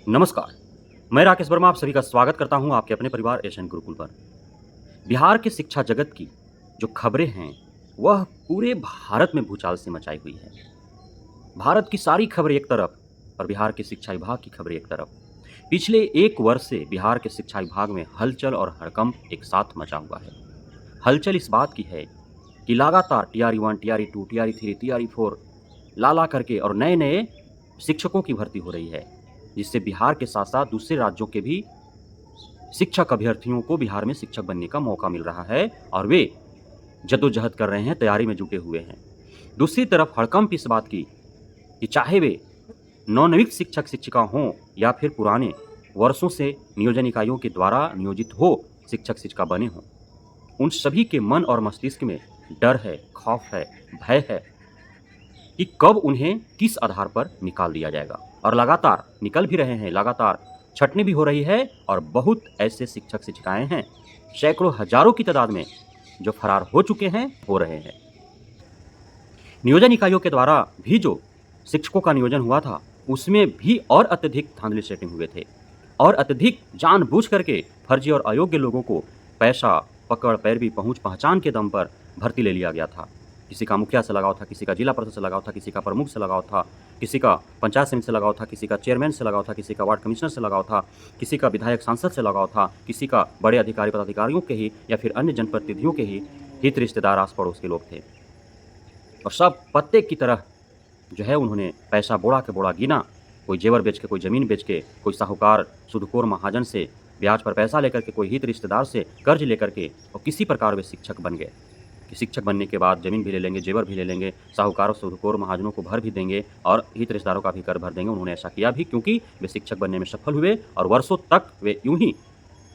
नमस्कार, मैं राकेश वर्मा आप सभी का स्वागत करता हूं आपके अपने परिवार एशियन गुरुकुल पर। बिहार के शिक्षा जगत की जो खबरें हैं, वह पूरे भारत में भूचाल से मचाई हुई है। भारत की सारी खबरें एक तरफ और बिहार के शिक्षा विभाग की खबरें एक तरफ। पिछले 1 वर्ष से बिहार के शिक्षा विभाग में हलचल और हड़कंप एक साथ मचा हुआ है। हलचल इस बात की है कि लगातार टीआरई 1, टीआरई 2, टीआरई 3, टीआरई 4 ला करके और नए-नए शिक्षकों की भर्ती हो रही है, जिससे बिहार के साथ-साथ दूसरे राज्यों के भी शिक्षक अभ्यर्थियों को बिहार में शिक्षक बनने का मौका मिल रहा है और वे जद्दोजहद कर रहे हैं, तैयारी में जुटे हुए हैं। दूसरी तरफ हड़कंप इस बात की कि चाहे वे नवनियुक्त शिक्षक-शिक्षिका हों या फिर पुराने वर्षों से नियोजन इकाइयों के द्वारा नियोजित हो शिक्षक-शिक्षिका बने हों, उन सभी के मन और मस्तिष्क में डर है, खौफ है, भय है कि कब उन्हें किस आधार पर निकाल दिया जाएगा और लगातार निकल भी रहे हैं, लगातार छँटनी भी हो रही है और बहुत ऐसे शिक्षक-शिक्षिकाएँ हैं, सैकड़ों, हज़ारों की तादाद में जो फरार हो चुके हैं, हो रहे हैं। नियोजन इकाइयों के द्वारा भी जो शिक्षकों का नियोजन हुआ था, उसमें भी और अत्यधिक धांधली सेटिंग हुए थे और अत्यधिक जानबूझ करके फर्जी और अयोग्य लोगों को पैसा, पकड़, पैरवी, पहुँच, पहचान के दम पर भर्ती ले लिया गया था। किसी का मुखिया से लगाव था, किसी का जिला परिषद से लगाव था, किसी का प्रमुख से लगाव था, किसी का पंचायत समिति से लगाव था, किसी का चेयरमैन से लगाव था, किसी का वार्ड कमिश्नर से लगाव था, किसी का विधायक सांसद से लगाव था, किसी का बड़े अधिकारी पदाधिकारियों के ही या फिर अन्य जनप्रतिनिधियों के ही हित रिश्तेदार आस-पड़ोस के लोग थे। और सब पत्ते की तरह जो है उन्होंने पैसा बोड़ा के बोड़ा गिना, कोई जेवर बेच के, कोई ज़मीन बेच के, कोई साहूकार, सूदखोर महाजन से ब्याज पर पैसा लेकर के, कोई हित रिश्तेदार से कर्ज लेकर के और किसी प्रकार वे शिक्षक बन गए कि शिक्षक बनने के बाद ज़मीन भी ले लेंगे, जेवर भी ले लेंगे, साहूकारों, सूदखोर महाजनों को भर भी देंगे और हित रिश्तेदारों का भी कर भर देंगे। उन्होंने ऐसा किया भी क्योंकि वे शिक्षक बनने में सफल हुए और वर्षों तक वे यूँ ही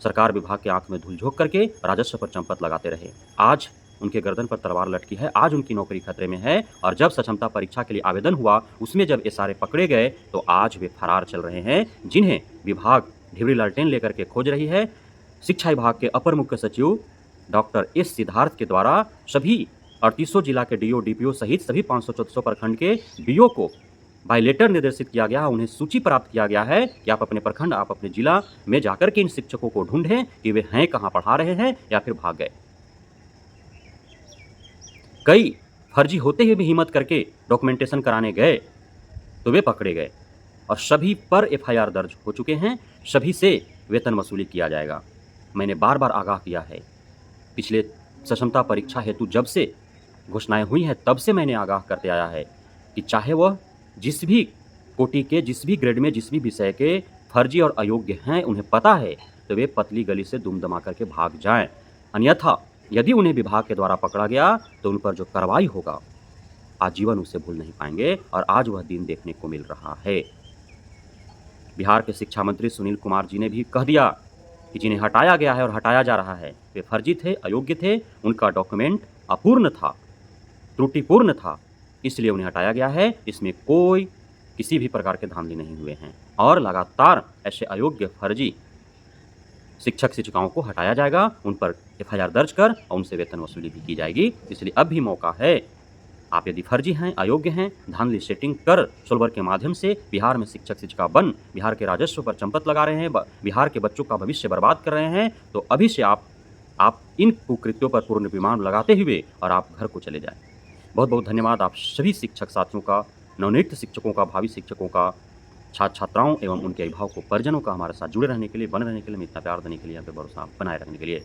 सरकार विभाग के आँख में धूल झोंक करके राजस्व पर चंपत लगाते रहे। आज उनके गर्दन पर तलवार लटकी है, आज उनकी नौकरी खतरे में है और जब सक्षमता परीक्षा के लिए आवेदन हुआ, उसमें जब ये सारे पकड़े गए, तो आज वे फरार चल रहे हैं, जिन्हें विभाग ढिबरी लालटेन लेकर के खोज रही है। शिक्षा विभाग के अपर मुख्य सचिव डॉक्टर एस सिद्धार्थ के द्वारा सभी 38 जिला के डीओ, डीपीओ सहित सभी 500-400 प्रखंड के बीओ को बाय लेटर निर्देशित किया गया, उन्हें सूची प्राप्त किया गया है कि आप अपने प्रखंड, आप अपने जिला में जाकर के इन शिक्षकों को ढूंढें कि वे हैं कहाँ, पढ़ा रहे हैं या फिर भाग गए। कई फर्जी होते हुए भी हिम्मत करके डॉक्यूमेंटेशन कराने गए, तो वे पकड़े गए और सभी पर एफआईआर दर्ज हो चुके हैं, सभी से वेतन वसूली किया जाएगा। मैंने बार-बार आगाह किया है, पिछले सक्षमता परीक्षा हेतु जब से घोषणाएँ हुई हैं, तब से मैंने आगाह करते आया है कि चाहे वह जिस भी कोटि के, जिस भी ग्रेड में, जिस भी विषय के फर्जी और अयोग्य हैं, उन्हें पता है, तो वे पतली गली से दुम दमा करके भाग जाएँ। अन्यथा यदि उन्हें विभाग के द्वारा पकड़ा गया, तो उन पर जो कार्रवाई होगा, आजीवन उसे भूल नहीं पाएँगे और आज वह दिन देखने को मिल रहा है। बिहार के शिक्षा मंत्री सुनील कुमार जी ने भी कह दिया कि जिन्हें हटाया गया है और हटाया जा रहा है, वे फर्जी थे, अयोग्य थे, उनका डॉक्यूमेंट अपूर्ण था, त्रुटिपूर्ण था, इसलिए उन्हें हटाया गया है। इसमें कोई किसी भी प्रकार के धांधली नहीं हुए हैं और लगातार ऐसे अयोग्य, फर्जी शिक्षक-शिक्षिकाओं को हटाया जाएगा, उन पर एफआईआर दर्ज कर और उनसे वेतन वसूली भी की जाएगी। इसलिए अब भी मौका है, आप यदि फर्जी हैं, अयोग्य हैं, धांधली सेटिंग कर सोलवर के माध्यम से बिहार में शिक्षक-शिक्षिका बन बिहार के राजस्व पर चंपत लगा रहे हैं, बिहार के बच्चों का भविष्य बर्बाद कर रहे हैं, तो अभी से आप इन कुकृत्यों पर पूर्ण विराम लगाते हुए और आप घर को चले जाएँ। बहुत-बहुत धन्यवाद आप सभी शिक्षक साथियों का, नवनियुक्त शिक्षकों का, भावी शिक्षकों का, छात्र-छात्राओं एवं उनके अभिभावकों, परिजनों का हमारे साथ जुड़े रहने के लिए, बने रहने के लिए, हमें इतना प्यार देने के लिए, यहाँ पे भरोसा बनाए रखने के लिए।